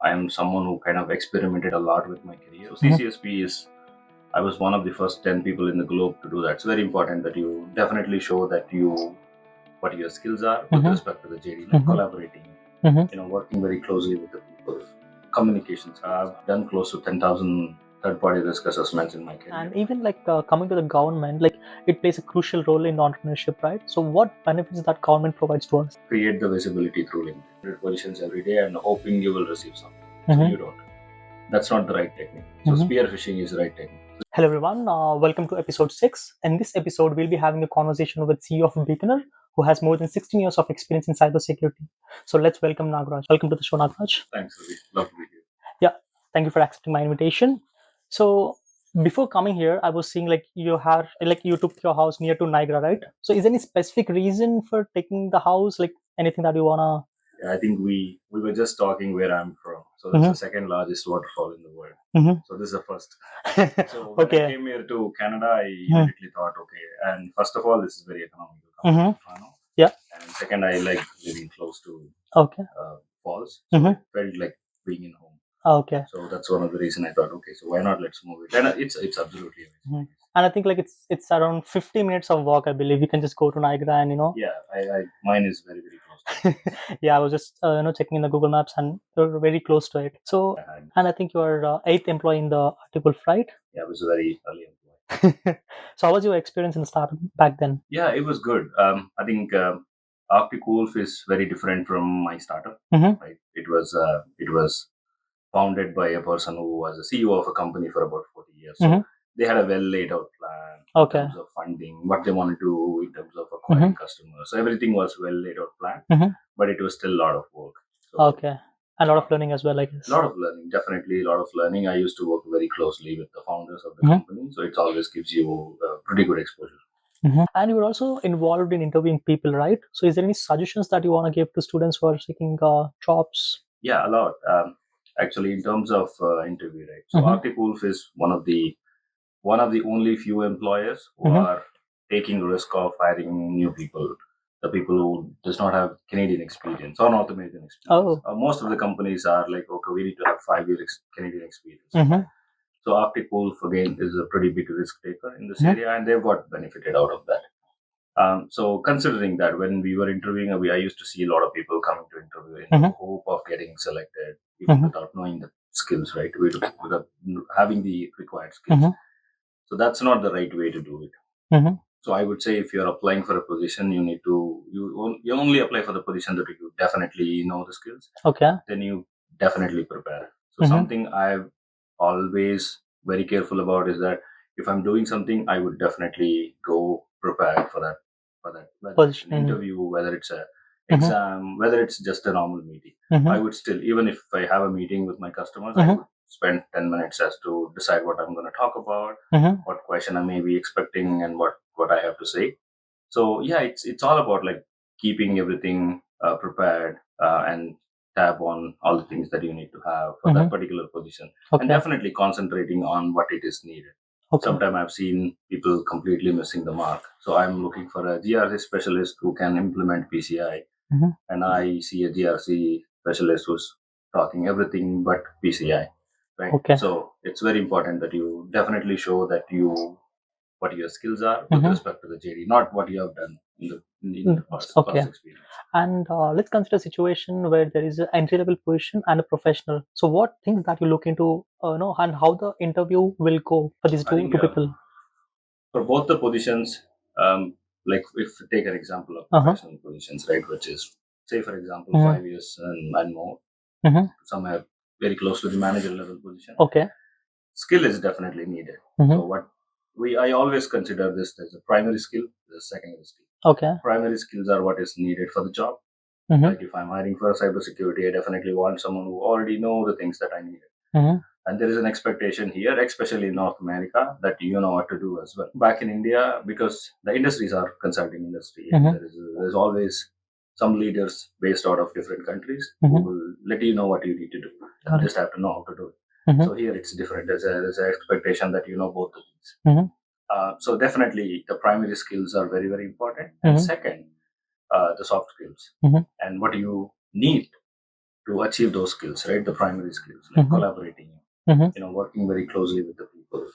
I am someone who kind of experimented a lot with my career. So CCSP is, I was one of the first 10 people in the globe to do that. It's very important that you definitely show that what your skills are with respect to the JD, like collaborating, working very closely with the people, communications. I've done close to 10,000 third-party risk assessments in my career. And even coming to the government, it plays a crucial role in entrepreneurship, right? So what benefits that government provides to us? Create the visibility through LinkedIn positions every day and hoping you will receive something. So you don't. That's not the right technique. So spear phishing is the right technique. Hello everyone, welcome to episode 6. In this episode, we'll be having a conversation with CEO of Beaconer, who has more than 16 years of experience in cybersecurity. So let's welcome Nagraj. Welcome to the show, Nagraj. Thanks, Ravi. Love to be here. Yeah, thank you for accepting my invitation. So before coming here, I was seeing you took your house near to Niagara, right? So is there any specific reason for taking the house? Like anything that you wanna? I think we were just talking where I'm from. So that's the second largest waterfall in the world. So this is the first. So when I came here to Canada, I immediately thought, okay, and first of all, this is very economical compared to Toronto. Yeah. And second, I like living close to falls. So it felt like being in home. Okay. So that's one of the reasons I thought, okay, so why not let's move it? And it's absolutely amazing. And I think it's around 50 minutes of walk, I believe. You can just go to Niagara and Yeah, mine is very, very close. Yeah, I was just checking in the Google Maps and you're very close to it. So, and I think you're 8th employee in the Article, right? Yeah, I was a very early employee. So how was your experience in the startup back then? Yeah, it was good. I think Arctic Wolf is very different from my startup. Right? It was founded by a person who was a CEO of a company for about 40 years. So they had a well laid out plan in terms of funding, what they wanted to do in terms of acquiring customers. So everything was well laid out plan, but it was still a lot of work. So, a lot of learning as well, I guess. A lot of learning, definitely a lot of learning. I used to work very closely with the founders of the company, so it always gives you pretty good exposure. And you were also involved in interviewing people, right? So is there any suggestions that you want to give to students who are seeking jobs? Yeah, a lot. Actually, in terms of interview, right? So Arctic Wolf is one of the only few employers who are taking risk of hiring new people, the people who does not have Canadian experience or North American experience. Most of the companies are like, okay, we need to have 5 years Canadian experience. So Arctic Wolf again is a pretty big risk taker in this area, and they've got benefited out of that. So considering that, when we were interviewing, I used to see a lot of people coming to interview in the hope of getting selected, even without knowing the skills, right? Without having the required skills. So that's not the right way to do it. So I would say if you're applying for a position, you only apply for the position that you definitely know the skills. Okay. Then you definitely prepare. So something I've always very careful about is that if I'm doing something, I would definitely go prepared for that whether it's an interview, whether it's a exam, whether it's just a normal meeting. I would still, even if I have a meeting with my customers, I would spend 10 minutes as to decide what I'm going to talk about, what question I may be expecting, and what I have to say. So yeah, it's all about like keeping everything prepared and tab on all the things that you need to have for that particular position, and definitely concentrating on what it is needed. Sometimes I've seen people completely missing the mark. So I'm looking for a GRC specialist who can implement PCI, and I see a GRC specialist who's talking everything but PCI. Right. So it's very important that you definitely show that what your skills are with respect to the JD, not what you have done in the past experience. And let's consider a situation where there is an entry level position and a professional. So what things that you look into, and how the interview will go for these two people? For both the positions, like if you take an example of professional positions, right, which is say for example 5 years and more, somewhere very close to the manager level position. Okay. Skill is definitely needed. So I always consider this as a primary skill, the secondary skill. Okay. Primary skills are what is needed for the job. Like if I'm hiring for cybersecurity, I definitely want someone who already know the things that I needed. And there is an expectation here, especially in North America, that you know what to do as well. Back in India, because the industries are consulting industry, and there's always some leaders based out of different countries who will let you know what you need to do. You just have to know how to do it. So here it's different. There's an expectation that you know both the things. So definitely the primary skills are very, very important. And second, the soft skills and what you need to achieve those skills, right? The primary skills like collaborating, working very closely with the people,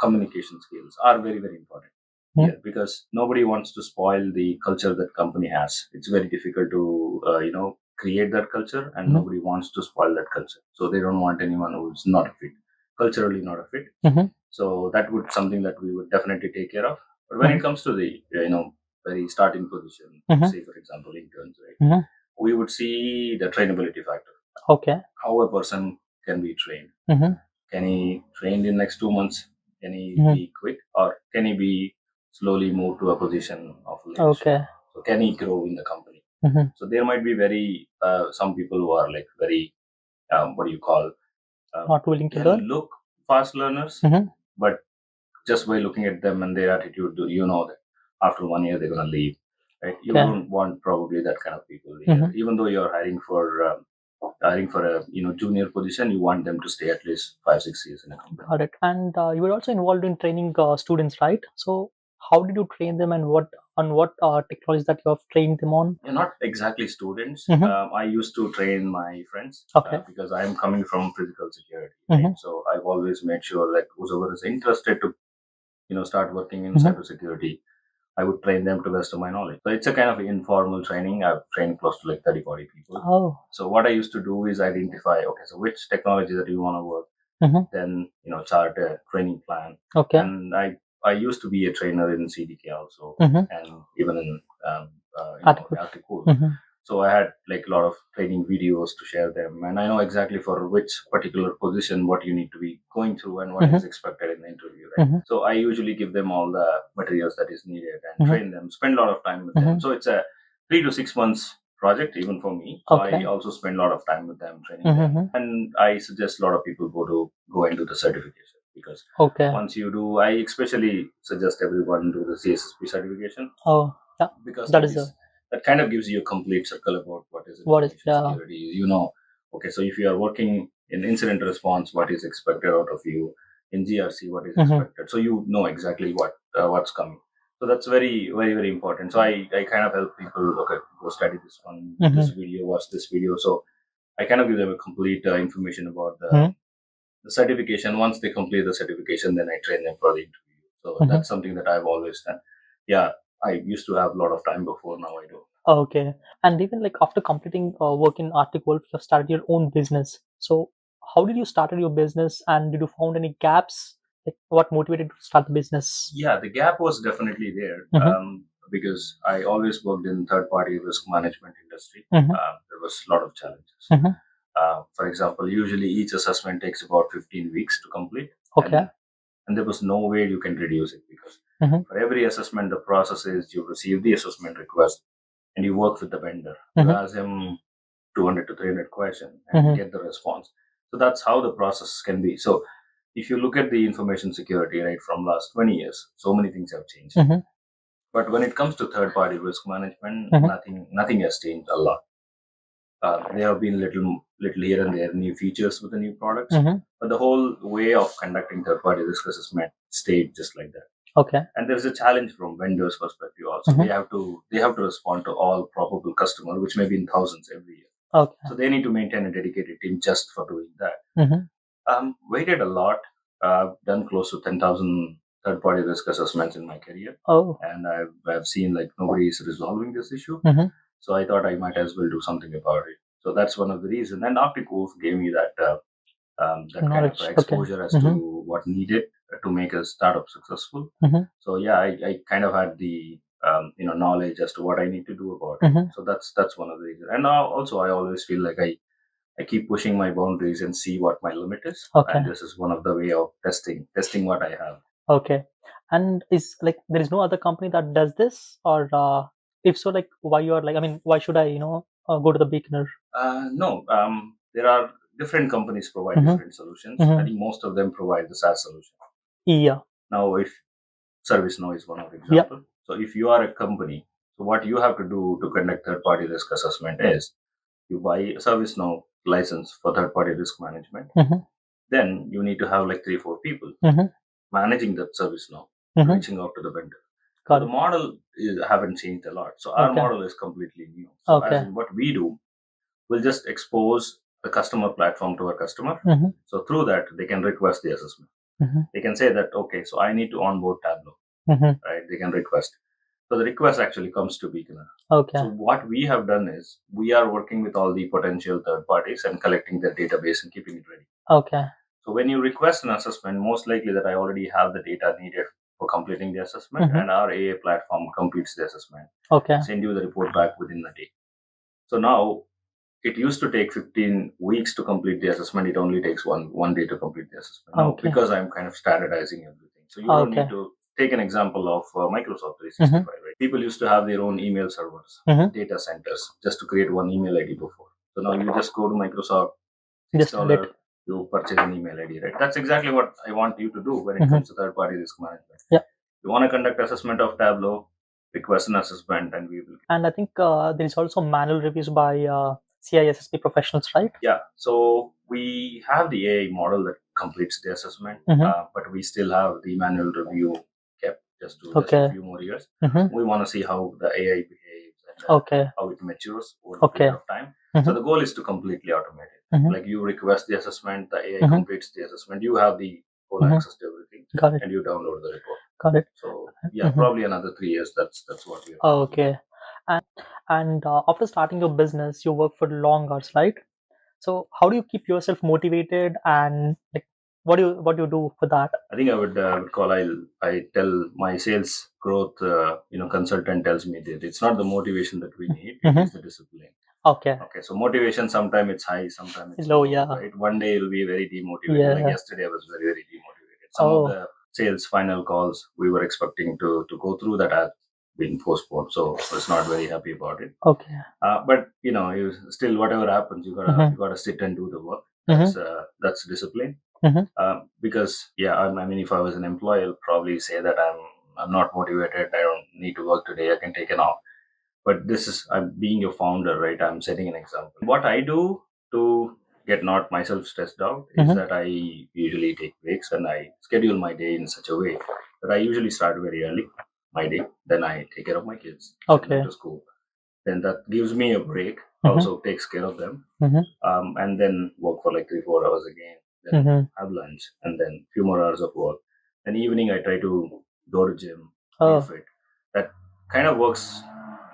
communication skills are very, very important here because nobody wants to spoil the culture that company has. It's very difficult to, create that culture, and nobody wants to spoil that culture. So they don't want anyone who's not a fit, culturally not a fit. So that would something that we would definitely take care of. But when it comes to the, very starting position, say for example interns, right? We would see the trainability factor. Okay. How a person can be trained. Can he trained in next 2 months? Can he be quick, or can he be slowly moved to a position of leadership? Okay. So can he grow in the company? So there might be very some people who are like very what do you call Not willing to they learn. look fast learners, but just by looking at them and their attitude, you know that after 1 year they're gonna leave. Right? You Okay. don't want probably that kind of people here. Even though you're hiring for a junior position, you want them to stay at least 5 6 years in a company. Got it. And you were also involved in training students, right? So how did you train them, and what technologies that you have trained them on? Yeah, not exactly students. I used to train my friends Okay. because I am coming from physical security. Right? So I've always made sure that whoever is interested to start working in cybersecurity, I would train them to the best of my knowledge. So it's a kind of informal training. I've trained close to like 30 40 people. Oh. So what I used to do is identify, okay, so which technology that you want to work, then chart a training plan. Okay. And I used to be a trainer in CDK also, and even in Article. Article. So I had like a lot of training videos to share them, and I know exactly for which particular position what you need to be going through and what is expected in the interview. Right? So I usually give them all the materials that is needed and train them, spend a lot of time with them. So it's a 3 to 6 months project even for me. So Okay. I also spend a lot of time with them training them, and I suggest a lot of people go and do the certification because Okay. once you do, I especially suggest everyone do the CSSP certification. Oh, yeah. Because That is that kind of gives you a complete circle about what is what is information security. Okay, so if you are working in incident response, what is expected out of you, in GRC, what is expected. So you know exactly what's coming. So that's very, very, very important. So I kind of help people, okay, go study this one, this video, watch this video. So I kind of give them a complete information about the certification. Once they complete the certification, then I train them for the interview. So that's something that I've always done. Yeah, I used to have a lot of time before. Now I don't. Okay. And even like after completing work in Arctic Wolf, you have started your own business. So how did you started your business, and did you found any gaps? Like what motivated you to start the business? Yeah, the gap was definitely there because I always worked in third-party risk management industry. There was a lot of challenges. For example, usually each assessment takes about 15 weeks to complete. Okay. And there was no way you can reduce it because for every assessment, the process is you receive the assessment request and you work with the vendor. You ask him 200 to 300 questions and get the response. So that's how the process can be. So if you look at the information security, right, from last 20 years, so many things have changed. But when it comes to third-party risk management, nothing has changed a lot. There have been little here and there new features with the new products, but the whole way of conducting third-party risk assessment stayed just like that. Okay. And there's a challenge from vendors' perspective also. They have to respond to all probable customer, which may be in thousands every year. Okay. So they need to maintain a dedicated team just for doing that. Waited a lot. I've done close to 10,000 third-party risk assessments in my career, Oh. and I've seen like nobody is resolving this issue. So I thought I might as well do something about it. So that's one of the reasons. And Arctic Wolf gave me that kind of Knowledge. Okay. exposure as to what needed to make a startup successful. So yeah, I kind of had the knowledge as to what I need to do about it. So that's one of the reasons. And now also I always feel like I keep pushing my boundaries and see what my limit is. Okay. And this is one of the way of testing what I have. Okay. And is like there is no other company that does this, or if so, like why you are like, I mean, why should I go to the beginner? No, there are different companies provide different solutions. I think most of them provide the SaaS solution. Yeah. Now, if ServiceNow is one of the Yeah. example. So if you are a company, so what you have to do to conduct third-party risk assessment is you buy a ServiceNow license for third-party risk management. Then you need to have like 3 4 people managing that ServiceNow, reaching out to the vendor. So the model haven't changed a lot. So our Okay. model is completely new. So Okay. as in what we do, we'll just expose the customer platform to a customer. So through that, they can request the assessment. They can say that, okay, so I need to onboard Tableau, right? They can request. So the request actually comes to Beacon. Okay. So what we have done is we are working with all the potential third parties and collecting their database and keeping it ready. Okay. So when you request an assessment, most likely that I already have the data needed for completing the assessment, and our AI platform completes the assessment. Okay. Send you the report back within a day. So now it used to take 15 weeks to complete the assessment. It only takes one day to complete the assessment. Now, Okay. because I'm kind of standardizing everything. So you don't need to take an example of Microsoft 365, right? People used to have their own email servers, data centers, just to create one email ID before. So now you just go to Microsoft, $6, you purchase an email ID, right? That's exactly what I want you to do when it comes to third-party risk management. Yeah. You want to conduct assessment of Tableau, request an assessment, and we will. And I think there is also manual reviews by CISSP professionals, right? Yeah. So we have the AI model that completes the assessment, but we still have the manual review kept just a few more years. We want to see how the AI behaves and how it matures over the period of time. So the goal is to completely automate it. Like you request the assessment, the AI completes the assessment. You have the full access to everything, and you download the report. Got it. So yeah, probably another 3 years. That's what we are. Okay. And after starting your business, you work for long hours, right? So how do you keep yourself motivated, and like what do you do for that? I think I would call. I tell my sales growth consultant tells me that it's not the motivation that we need; it is the discipline. Okay. Okay. So motivation sometimes it's high, sometimes it's Low, low. yeah. Right. One day you'll be very demotivated. Like yesterday, I was very very demotivated. Some of the sales final calls we were expecting to go through that have been postponed. So I was not very happy about it. Okay. But you still whatever happens, you gotta sit and do the work. That's discipline. Because I mean, if I was an employee, I'll probably say that I'm not motivated. I don't need to work today. I can take an off. But I'm being a founder, right? I'm setting an example. What I do to get not myself stressed out is that I usually take breaks and I schedule my day in such a way that I usually start very early my day. Then I take care of my kids, send them to school. Then that gives me a break. Also takes care of them, and then work for like 3-4 hours again. Then have lunch, and then few more hours of work. Then evening I try to go to gym, be fit. That kind of works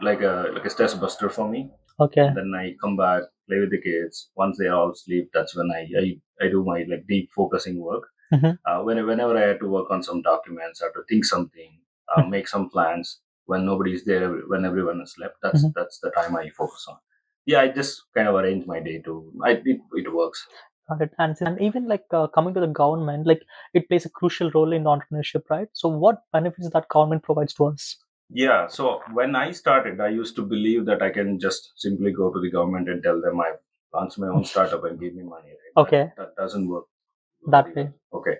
like a stress buster for me. Okay. And then I come back, play with the kids. Once they all sleep, that's when I do my like deep focusing work. Whenever I had to work on some documents, I have to think something, make some plans when nobody's there, when everyone has slept. That's the time I focus on. Yeah, I just kind of arrange my day it works. Got it. And even like coming to the government, like it plays a crucial role in entrepreneurship, right? So what benefits that government provides to us? Yeah. So when I started, I used to believe that I can just simply go to the government and tell them I launch my own startup and give me money. Right? Okay. That doesn't work That way. Okay.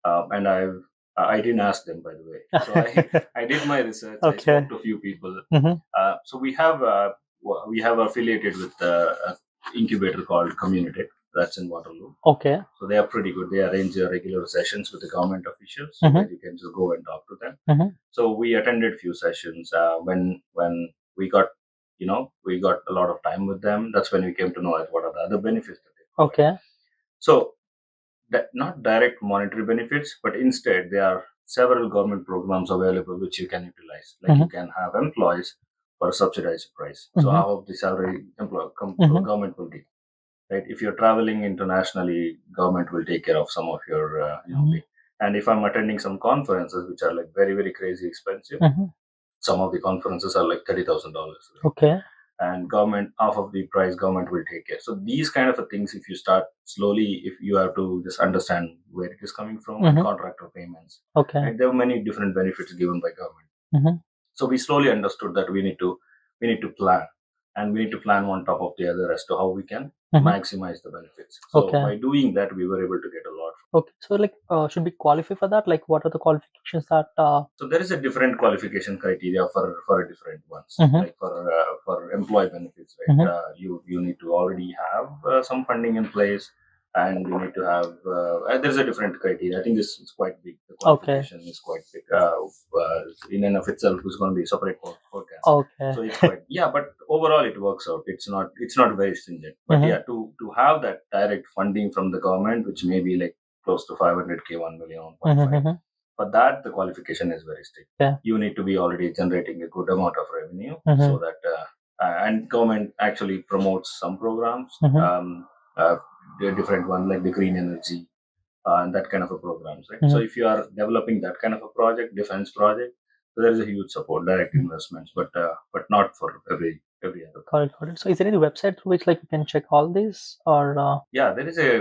And I didn't ask them, by the way. So I did my research. I spoke to a few people. So we have affiliated with an incubator called Community. That's in Waterloo. Okay. So they are pretty good. They arrange regular sessions with the government officials so that you can just go and talk to them. So we attended few sessions. When we got a lot of time with them, that's when we came to know what are the other benefits that they provide. Okay. So not direct monetary benefits, but instead there are several government programs available which you can utilize. Like you can have employees for a subsidized price. So half of the salary government will give. Right? If you're traveling internationally, government will take care of some of your pay. And if I'm attending some conferences which are like very very crazy expensive, some of the conferences are like $30,000. Okay. And government half of the price government will take care. So these kind of things, if you start slowly, if you have to just understand where it is coming from and contractor payments. Okay. Right? There are many different benefits given by government. So we slowly understood that we need to plan, and we need to plan one top of the other as to how we can maximize the benefits. So by doing that, we were able to get a lot. Okay. So like, should we qualify for that? Like, what are the qualifications that? So there is a different qualification criteria for different ones. Like for employee benefits, right? You need to already have some funding in place, and you need to have. There's a different criteria. I think this is quite big. The qualification is quite big. In and of itself, is going to be a separate podcast. Okay. So it's quite, yeah, but overall it works out. It's not very stringent, but Mhm. yeah, to have that direct funding from the government, which may be like close to 500K, 1 million, Mhm, 1.5, mhm. for that the qualification is very strict. Yeah. You need to be already generating a good amount of revenue, so Mhm, that and government actually promotes some programs, mhm. uh, the different one like the green energy, and that kind of a programs, right? So Mhm. if you are developing that kind of a project, defense project, so there is a huge support, direct Mhm. investments, but not for every other Got it, project. got it. So is there any website through which like you can check all this or Yeah, there is a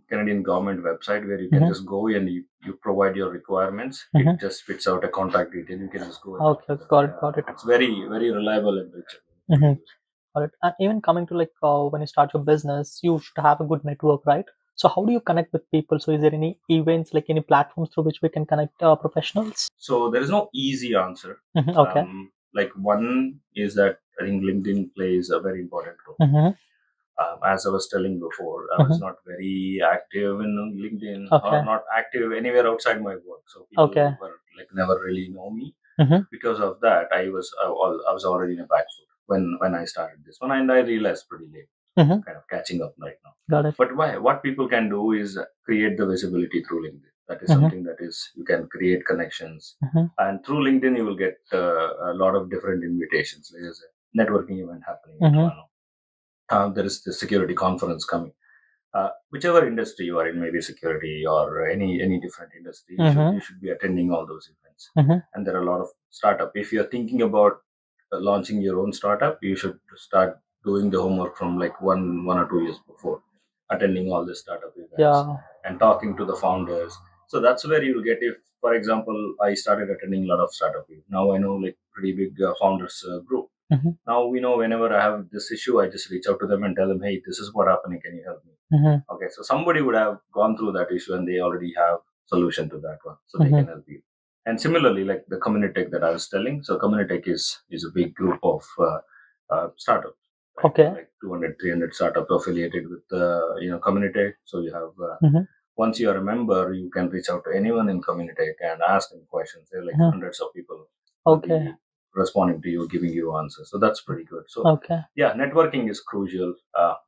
Canadian government website where you can Mhm, just go and you provide your requirements. It mhm. just spits out a contact detail. You can just go and talk Okay, to okay, them. got it, Yeah, got it. it's very reliable and reachable. Pretty Mhm. useful. Got it. And even coming to like when you start your business, you should have a good network, right? So how do you connect with people? So is there any events, like any platforms through which we can connect professionals? So there is no easy answer. Mhm, okay. Like one is that I think LinkedIn plays a very important role. Mhm, As I was telling before, I was mhm. not very active in LinkedIn or Okay, not active anywhere outside my work. So people okay. were like never really know me. Mhm, Because of that, I was already in a back foot when I started this one, and I realized pretty late, mhm. kind of catching up right now. Got it. But why? What people can do is create the visibility through LinkedIn. That is Mhm, something that is you can create connections, mhm. and through LinkedIn you will get a lot of different invitations. There's a networking event happening in Mhm, Toronto. There is the security conference coming. Whichever industry you are in, maybe security or any different industry, you mhm, should be attending all those events. mhm, And there are a lot of startup. If you're thinking about launching your own startup, you should start doing the homework from like one or 2 years before, attending all the startup events yeah. and talking to the founders. So that's where you'll get, if for example I started attending a lot of startup events. Now I know like pretty big founders group. Mhm, Now we know whenever I have this issue, I just reach out to them and tell them, hey, this is what happening, can you help me? mhm, Okay, so somebody would have gone through that issue and they already have solution to that one, so they mhm. can help you. And similarly, like the Communitech that I was telling, so Communitech is a big group of startups, right? Okay. Like 200, 300 startups affiliated with Communitech. So you have Mhm, once you're a member, you can reach out to anyone in Communitech and ask them questions. There are like mhm. hundreds of people will Okay. be responding to you, giving you answers. So that's pretty good. So Okay. yeah, networking is crucial.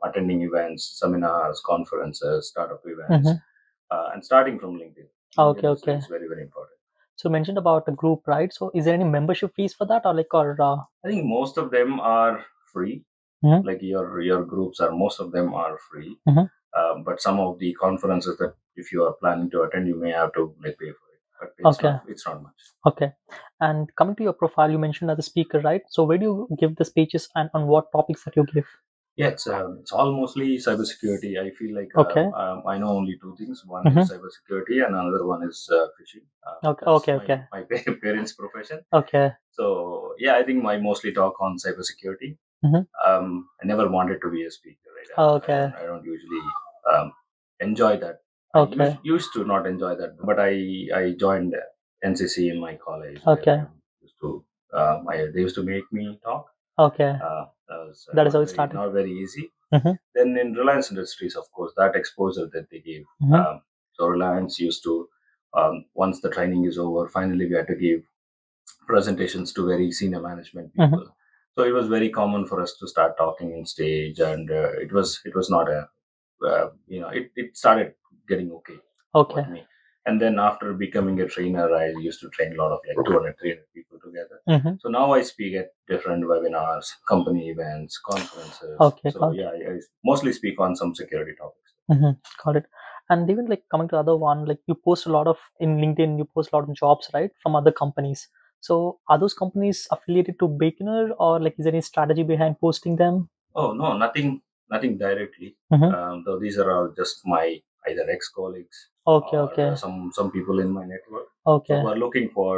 Attending events, seminars, conferences, startup events, Mhm. and starting from LinkedIn. Okay, LinkedIn okay. is very important. So you mentioned about a group, right? So is there any membership fees for that or like or I think most of them are free. Mhm, Like your groups are, most of them are free. mhm. But some of the conferences that if you are planning to attend, you may have to like pay for it. But Okay. it's not much. Okay. And coming to your profile, you mentioned as a speaker, right? So where do you give the speeches and on what topics that you give? Yeah, it's all mostly cybersecurity. I feel like Okay. I know only two things. One is Mhm. cybersecurity, and another one is fishing. Okay. That's Okay. my Okay. my parents' profession. Okay. So yeah, I think I mostly talk on cybersecurity. Mhm. I never wanted to be a speaker. Right? Okay. I don't usually um, enjoy that. I Okay. used to not enjoy that, but I joined NCC in my college where I Okay. used to they used to make me talk. Okay. That was That is how it started. not very easy. Mhm. Then in Reliance Industries, of course, that exposure that they gave. Mhm. So Reliance used to, once the training is over, finally we had to give presentations to very senior management Mhm. people. So it was very common for us to start talking in stage, and it was not a it started getting okay Okay. with me. And then after becoming a trainer, I used to train a lot of like 200, 300 people together. Mhm. So now I speak at different webinars, company events, conferences. Okay. So Got it. yeah, I mostly speak on some security topics. Mhm. Got it. And even like coming to the other one, like you post a lot of in LinkedIn, you post a lot of jobs, right, from other companies. So are those companies affiliated to Bakener or like is there any strategy behind posting them? Oh no, nothing directly. Mhm. Though these are all just my either ex-colleagues Okay. or Okay. some people in my network. So Okay. who are looking for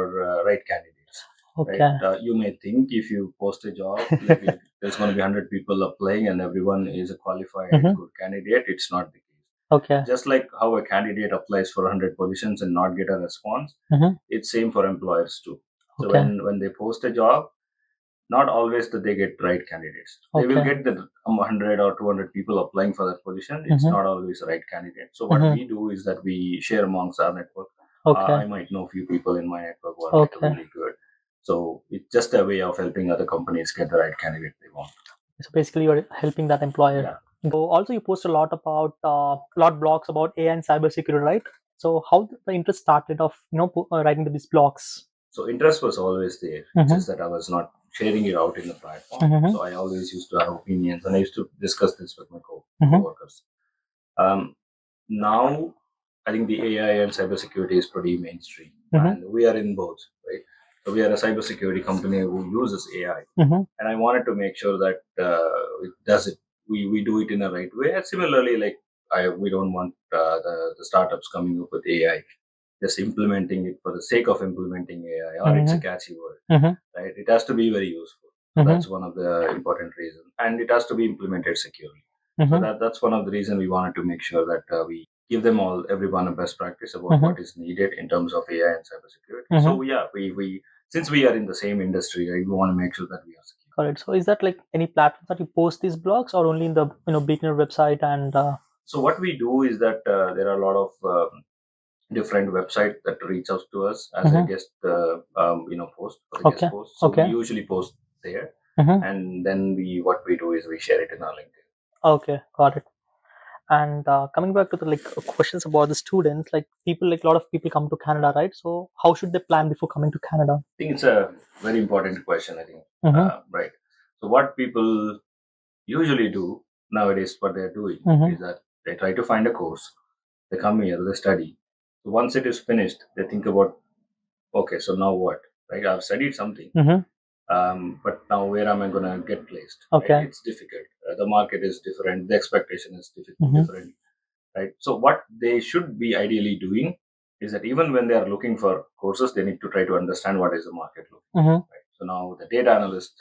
right candidates. Right? Okay. You may think if you post a job, like there's going to be 100 people applying and everyone is a qualified Mhm. good candidate. It's not the case. Okay. Just like how a candidate applies for 100 positions and not get a response, Mhm. it's same for employers too. So Okay. when they post a job, not always that they get right candidates. They will Okay. get the 100 or 200 people applying for that position. It's Mhm. not always the right candidate. So what Mhm. we do is that we share amongst our network. Okay. I might know a few people in my network who are like Okay. really good. So it's just a way of helping other companies get the right candidate they want. So basically, you're helping that employer. Yeah. So also, you post a lot about lot blogs about AI and cybersecurity, right? So how the interest started of writing these blogs? So interest was always there. It's just that I was not sharing it out in the platform. So I always used to have opinions, and I used to discuss this with my co-workers. Now, I think the AI and cybersecurity is pretty mainstream, and we are in both, right? So we are a cybersecurity company who uses AI, and I wanted to make sure that it does it. We do it in a right way. And similarly, like we don't want the startups coming up with AI just implementing it for the sake of implementing AI, or it's a catchy word, right? It has to be very useful. So that's one of the important reasons, and it has to be implemented securely. So that's one of the reasons we wanted to make sure that we give them everyone a best practice about what is needed in terms of AI and cybersecurity. So yeah, we since we are in the same industry, right, we want to make sure that we are secure. Correct. So is that like any platform that you post these blogs, or only in the beginner website? And So what we do is that there are a lot of different websites that reach out to us as a guest, post for the guest post. So we usually post there, and then what we do is we share it in our LinkedIn. Okay, got it. And coming back to the questions about the students, like people, like a lot of people come to Canada, right? So how should they plan before coming to Canada? I think it's a very important question. I think, right. So what people usually do nowadays, what they're doing is that they try to find a course, they come here, they study. So once it is finished, they think about, okay, so now what? Right? I've studied something, but now where am I going to get placed? Okay. Right? It's difficult. The market is different. The expectation is different. Right? So what they should be ideally doing is that even when they are looking for courses, they need to try to understand what is the market looking. Right? So now the data analyst,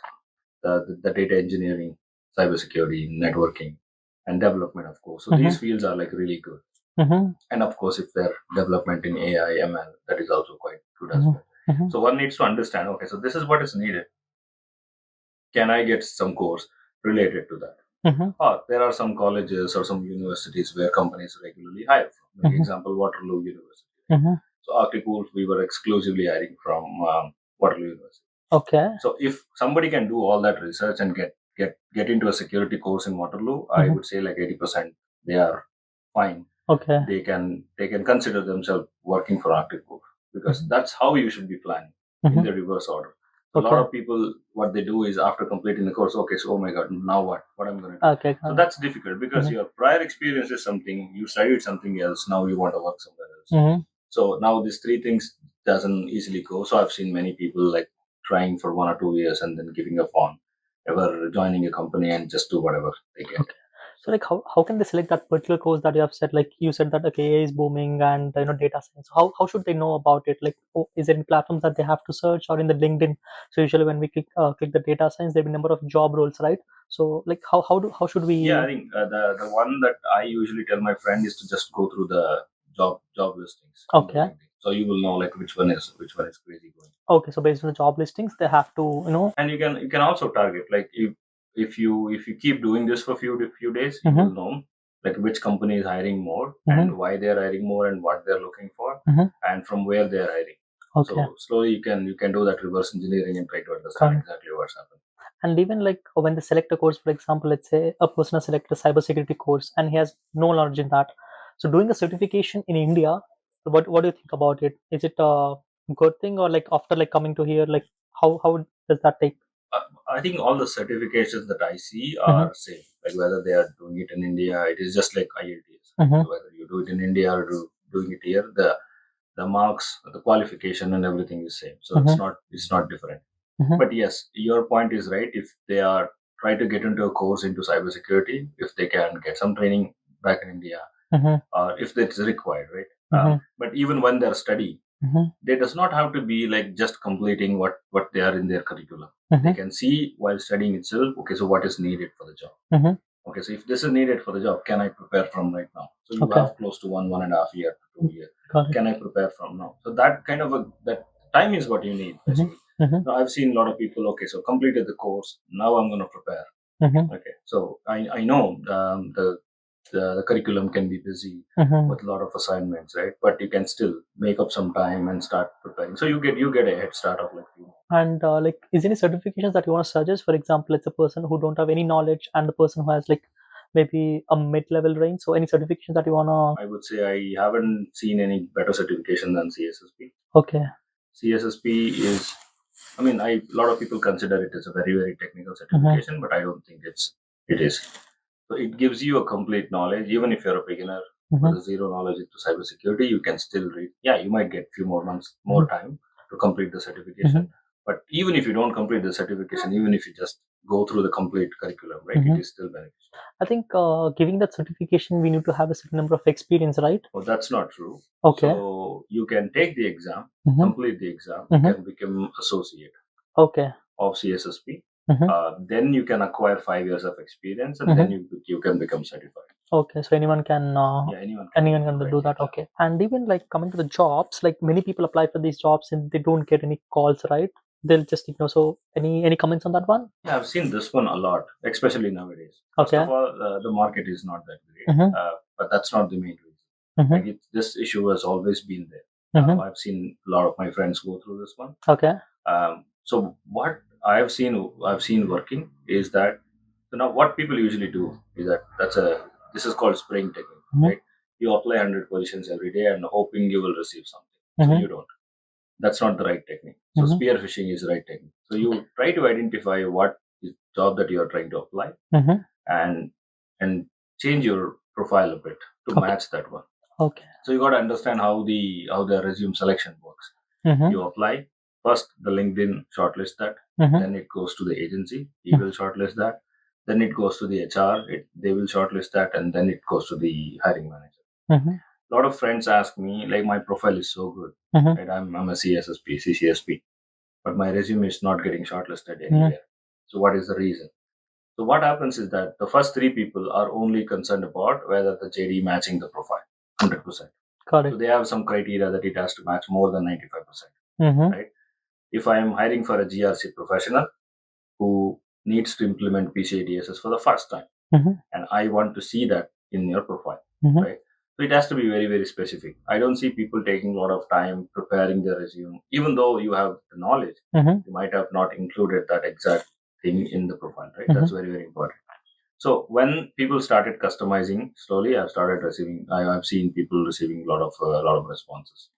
the data engineering, cybersecurity, networking, and development, of course. So these fields are like really good. And of course, if they're development in AI, ML, that is also quite good as well. So one needs to understand, okay, so this is what is needed. Can I get some course related to that? Or there are some colleges or some universities where companies regularly hire from. Like example, Waterloo University. So Arctic Wolf, we were exclusively hiring from Waterloo University. Okay. So if somebody can do all that research and get into a security course in Waterloo, I would say like 80% they are fine. Okay. They can consider themselves working for Arctic Wolf, because that's how you should be planning in the reverse order. So a lot of people, what they do is after completing the course, okay, so oh my god, now what I'm going to do? Okay. So that's difficult because your prior experience is something, you studied something else, now you want to work somewhere else. So now these three things doesn't easily go. So I've seen many people like trying for 1 or 2 years and then giving up on ever joining a company and just do whatever they get. Okay. So like how can they select that particular course that you have said? Like you said that okay, AI is booming and data science. How should they know about it? Like is there any platforms that they have to search, or in the LinkedIn? So usually when we click the data science, there will be a number of job roles, right? So like how should we? Yeah, I think the one that I usually tell my friend is to just go through the job listings. Okay. So you will know like which one is crazy going. Okay, so based on the job listings, they have to. And you can also target, like if you keep doing this for few days, you will know like which company is hiring more and why they are hiring more and what they're looking for and from where they're hiring. Okay. So slowly you can do that reverse engineering and try to understand exactly what's happening. And even like when they select a course, for example, let's say a person has selected a cybersecurity course and he has no knowledge in that. So doing a certification in India, what do you think about it? Is it a good thing, or like after like coming to here, like how does that take? I think all the certifications that I see are same. Like whether they are doing it in India, it is just like IELTS. Whether you do it in India or doing it here, the marks, the qualification, and everything is same. So it's not different. But yes, your point is right. If they are trying to get into a course into cybersecurity, if they can get some training back in India, or if that's required, right? But even when they're studying, they does not have to be like just completing what they are in their curriculum. They can see while studying itself, okay, so what is needed for the job. Okay, so if this is needed for the job, can I prepare from right now? So you have close to 1.5 year to 2 years. Can I prepare from now? So that kind of that time is what you need basically. Now I've seen a lot of people, okay, so completed the course, now I'm going to prepare. Okay, so I know the curriculum can be busy with a lot of assignments, right? But you can still make up some time and start preparing. So you get a head start of like And like, is there any certifications that you want to suggest? For example, it's a person who don't have any knowledge and the person who has like maybe a mid-level range. So any certifications that you wanna? I would say I haven't seen any better certification than CSSP. Okay. CSSP is, I mean, a lot of people consider it as a very, very technical certification, but I don't think it is. So it gives you a complete knowledge, even if you're a beginner with a zero knowledge into cybersecurity, you can still read. Yeah, you might get few more months, more time to complete the certification. But even if you don't complete the certification, even if you just go through the complete curriculum, right, it is still beneficial. I think giving that certification, we need to have a certain number of experience, right? Oh, that's not true. Okay. So you can take the exam, complete the exam, you can become associate Okay. of CSSP. Then you can acquire 5 years of experience, and then you can become certified. Okay, so anyone can Yeah, anyone can write do the that. exam. Okay, and even like coming to the jobs, like many people apply for these jobs and they don't get any calls, right? They'll just ignore. So any comments on that one? Yeah, I've seen this one a lot, especially nowadays. First Okay. of all, the market is not that great, Mm-hmm. but that's not the main reason. Mm-hmm. This issue has always been there. I've seen a lot of my friends go through this one. Okay. So what I've seen working is that, so now what people usually do is that this is called spraying technique, right? You apply 100 positions every day and hoping you will receive something. So you don't. That's not the right technique. So spear phishing is the right technique. So you try to identify what is job that you are trying to apply, and and change your profile a bit to match that one. Okay. So you got to understand how the resume selection works. You apply first, the LinkedIn shortlist that, then it goes to the agency, he will shortlist that, then it goes to the HR, they will shortlist that, and then it goes to the hiring manager. A lot of friends ask me, like, my profile is so good, right? I'm a CSSP, CCSP, but my resume is not getting shortlisted anywhere. So what is the reason? So what happens is that the first three people are only concerned about whether the JD matching the profile, 100%. Got So it. they have some criteria that it has to match more than 95%, Mm-hmm. right? If I am hiring for a GRC professional who needs to implement PCI DSS for the first time, and I want to see that in your profile, right? So it has to be very, very specific. I don't see people taking a lot of time preparing their resume, even though you have the knowledge. You might have not included that exact thing in the profile, right? That's very, very important. So when people started customizing slowly, I've seen people receiving a lot of responses.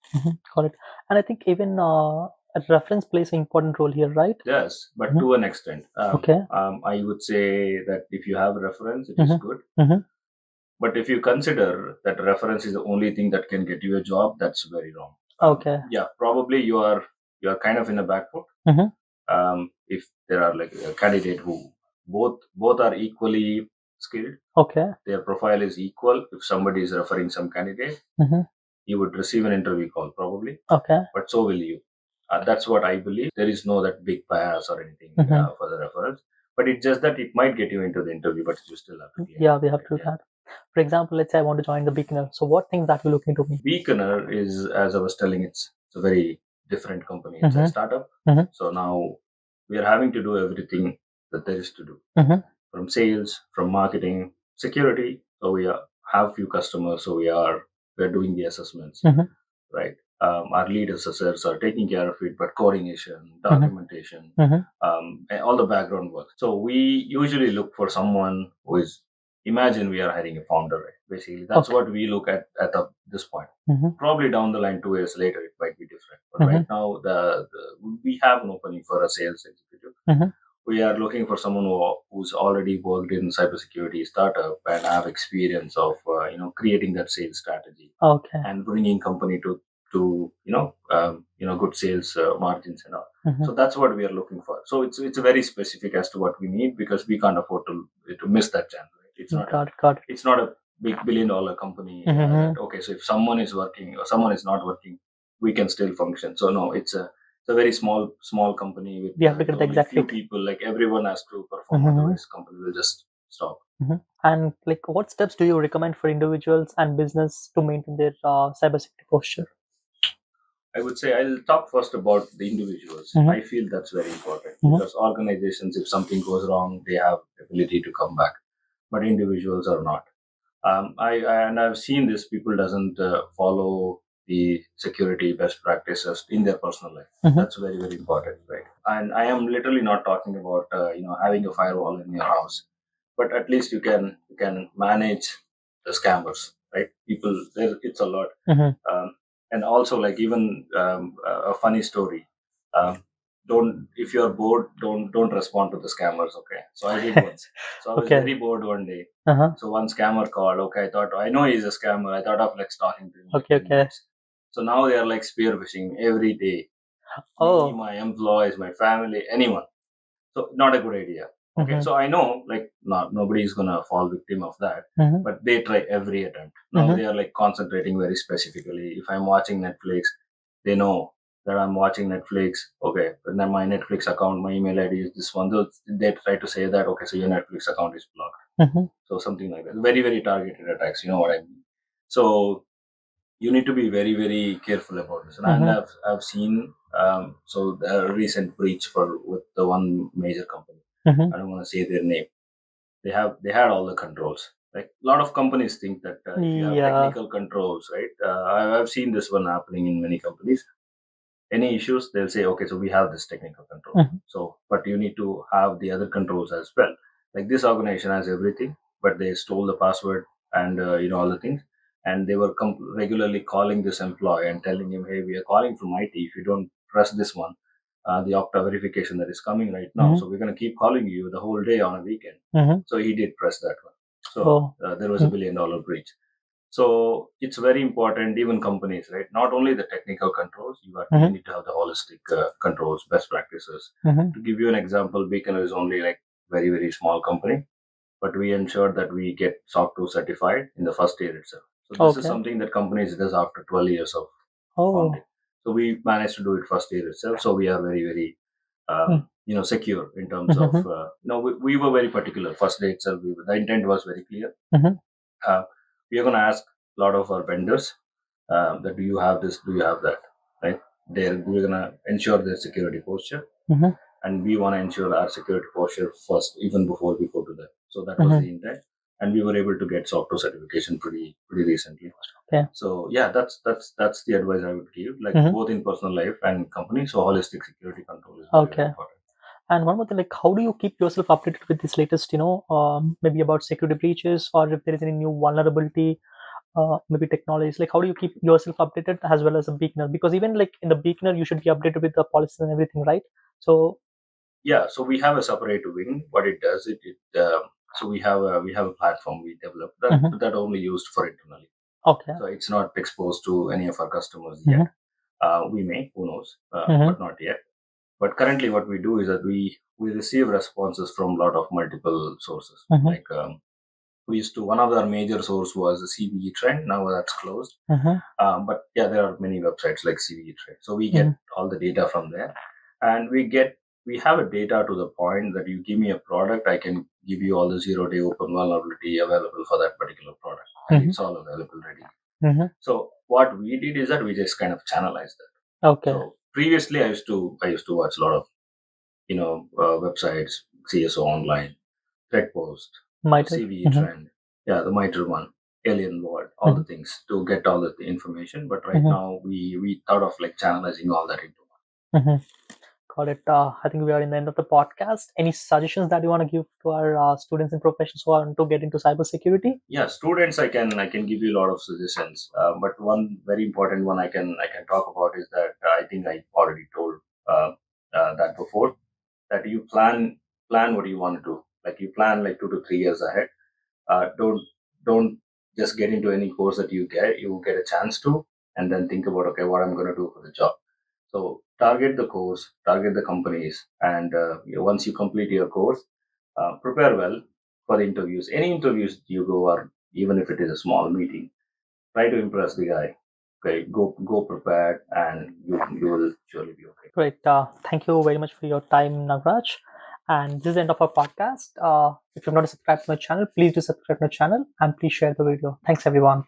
Got it. And I think even a reference plays an important role here, right? Yes, but to an extent. Okay. I would say that if you have a reference, it is good. But if you consider that reference is the only thing that can get you a job, that's very wrong. Okay. Yeah, probably you are kind of in a back foot. If there are like a candidate who both are equally skilled, Okay. their profile is equal. If somebody is referring some candidate, you would receive an interview call probably, Okay. but so will you. That's what I believe. There is no that big bias or anything for the referrals, but it's just that it might get you into the interview, but you still have to clear. Yeah, we have to do Yeah. that. For example, let's say I want to join the beginner. So what things that you look into me? Beaconer is, as I was telling, it's a very different company. It's a startup. So now we are having to do everything that there is to do, from sales, from marketing, security. So have few customers. So we're doing the assessments, right? Our lead assessors are taking care of it, but coordination, documentation, and all the background work. So we usually look for someone who is. Imagine we are hiring a founder, right? Basically, that's what we look at this point. Probably down the line, 2 years later, it might be different. But right now, we have an opening for a sales executive. We are looking for someone who's already worked in cybersecurity startup and have experience of creating that sales strategy. Okay. And bringing company to good sales margins and all. So that's what we are looking for. So it's very specific as to what we need, because we can't afford to miss that chance. Right? Got it. It's not a big $1 billion company. That, okay, so if someone is working or someone is not working, we can still function. So no, it's a very small company with We have to get the only exact few fit. people. Like everyone has to perform, otherwise company will just stop. And like, what steps do you recommend for individuals and business to maintain their cybersecurity posture? I would say I'll talk first about the individuals. I feel that's very important, because organizations, if something goes wrong, they have ability to come back, but individuals are not. I've seen this. People doesn't follow the security best practices in their personal life. That's very, very important, right? And I am literally not talking about having a firewall in your house, but at least you can manage the scammers, right? People, it's a lot. And also, like, even a funny story. Um, don't If you're bored, don't respond to the scammers. Okay, so I did once. So I was Okay. very bored one day. Uh-huh. So one scammer called. Okay, I thought, I know he's a scammer. I thought of like talking to him like Okay. 10 Okay. minutes. So now they are like spear phishing every day. Me, Oh. my employees, my family, anyone. So not a good idea. Okay, so I know, like, not nobody is gonna fall victim of that, but they try every attempt. Now they are like concentrating very specifically. If I'm watching Netflix, they know that I'm watching Netflix. Okay, and then my Netflix account, my email ID is this one. So they try to say that, okay, so your Netflix account is blocked. So something like that. Very, very targeted attacks. You know what I mean? So you need to be very, very careful about this. And I've seen so the recent breach for with the one major company. I don't want to say their name. They had all the controls. Like, a lot of companies think that if you have Yeah. technical controls, right? I've seen this one happening in many companies. Any issues, they'll say, okay, so we have this technical control. So, but you need to have the other controls as well. Like, this organization has everything, but they stole the password and all the things. And they were regularly calling this employee and telling him, hey, we are calling from IT. If you don't press this one, the Okta verification that is coming right now, so we're going to keep calling you the whole day on a weekend. So he did press that one. So there was a $1 billion breach. So it's very important, even companies, right? Not only the technical controls, you need to have the holistic controls, best practices. To give you an example, Beacon is only like very, very small company, but we ensure that we get SOC 2 certified in the first year itself. So this is something that companies does after 12 years of founding. So we managed to do it first year itself. So we are very, very secure in terms of we were very particular first day itself. The intent was very clear. uh, we are going to ask a lot of our vendors that, do you have this, do you have that, right? We're going to ensure their security posture, and we want to ensure our security posture first, even before we go to them. So that was the intent, and we were able to get SOC 2 certification pretty recently. Okay. So yeah, that's the advice I would give, like both in personal life and company. So holistic security control is very, very important. And one more thing, like, how do you keep yourself updated with this latest, maybe about security breaches, or if there is any new vulnerability, maybe technologies? Like, how do you keep yourself updated as well as a beginner? Because even like in the beginner, you should be updated with the policies and everything, right? So Yeah, so we have a separate wing. What it does, so we have a platform we developed that only used for internally. okay. So it's not exposed to any of our customers yet. We may, who knows, but not yet. But currently, what we do is that we receive responses from a lot of multiple sources. Like, we used to, one of our major source was the CVE trend. Now that's closed. But yeah, there are many websites like CVE trend. So we get all the data from there, and we have a data to the point that you give me a product, I can give you all the 0-day open vulnerability available for that particular product, and it's all available ready. So what we did is that we just kind of channelized that. Okay. So previously, I used to watch a lot of websites, CSO Online, TechPost, Mitre. CVE Trend, yeah, the MITRE one, Alien World, all the things to get all the information. But right now, we thought of like channelizing all that into one. Got it. I think we are in the end of the podcast. Any suggestions that you want to give to our students and professionals who want to get into cybersecurity? Yeah, students, I can give you a lot of suggestions, but one very important one I can talk about is that I think I already told uh, that before, that you plan what you want to do. Like, you plan like 2 to 3 years ahead. Don't just get into any course that you get a chance to, and then think about, okay, what I'm going to do for the job. So target the course, target the companies, and once you complete your course, prepare well for the interviews. Any interviews you go, or even if it is a small meeting, try to impress the guy. Okay, go prepared, and you will surely be okay. Great. Thank you very much for your time, Nagraj. And this is the end of our podcast. If you've not subscribed to my channel, please do subscribe to my channel and please share the video. Thanks, everyone.